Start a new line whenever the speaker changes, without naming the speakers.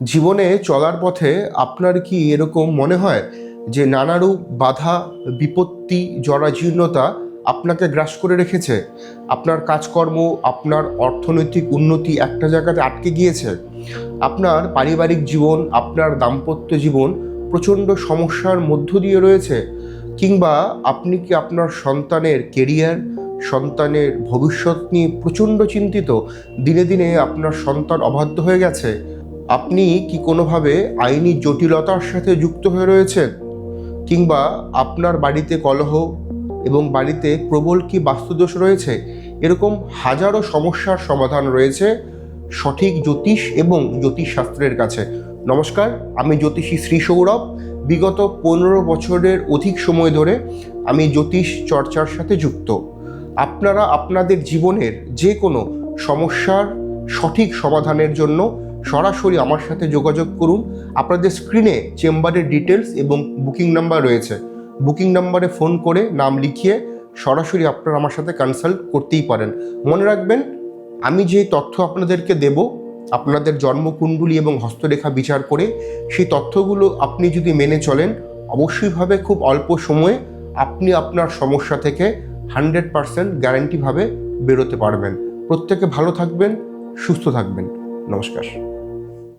জীবনে চলার পথে আপনার কি এরকম মনে হয় যে নানারূপ বাধা, বিপত্তি, জরাজীর্ণতা আপনাকে গ্রাস করে রেখেছে? আপনার কাজকর্ম, আপনার অর্থনৈতিক উন্নতি একটা জায়গাতে আটকে গিয়েছে। আপনার পারিবারিক জীবন, আপনার দাম্পত্য জীবন প্রচণ্ড সমস্যার মধ্য দিয়ে রয়েছে। কিংবা আপনি কি আপনার সন্তানের কেরিয়ার, সন্তানের ভবিষ্যৎ নিয়ে প্রচণ্ড চিন্তিত? দিনে দিনে আপনার সন্তান অবাধ্য হয়ে গেছে। আপনি কি কোনোভাবে আইনি জটিলতার সাথে যুক্ত হয়ে রয়েছেন? কিংবা আপনার বাড়িতে কলহ এবং বাড়িতে প্রবল কি বাস্তুদোষ রয়েছে? এরকম হাজারো সমস্যার সমাধান রয়েছে সঠিক জ্যোতিষ এবং জ্যোতিষশাস্ত্রের কাছে। নমস্কার, আমি জ্যোতিষী শ্রী সৌরভ। বিগত 15 বছরের অধিক সময় ধরে আমি জ্যোতিষ চর্চার সাথে যুক্ত। আপনারা আপনাদের জীবনের যে কোনো সমস্যার সঠিক সমাধানের জন্য সরাসরি আমার সাথে যোগাযোগ করুন। আপনাদের স্ক্রিনে চেম্বারের ডিটেলস এবং বুকিং নাম্বার রয়েছে। বুকিং নাম্বারে ফোন করে নাম লিখিয়ে সরাসরি আপনারা আমার সাথে কনসাল্ট করতেই পারেন। মনে রাখবেন, আমি যে তথ্য আপনাদেরকে দেব, আপনাদের জন্মকুণ্ডলী এবং হস্তরেখা বিচার করে সেই তথ্যগুলো আপনি যদি মেনে চলেন, অবশ্যইভাবে খুব অল্প সময়ে আপনি আপনার সমস্যা থেকে 100% গ্যারান্টিভাবে বেরোতে পারবেন। প্রত্যেকে ভালো থাকবেন, সুস্থ থাকবেন। নমস্কার।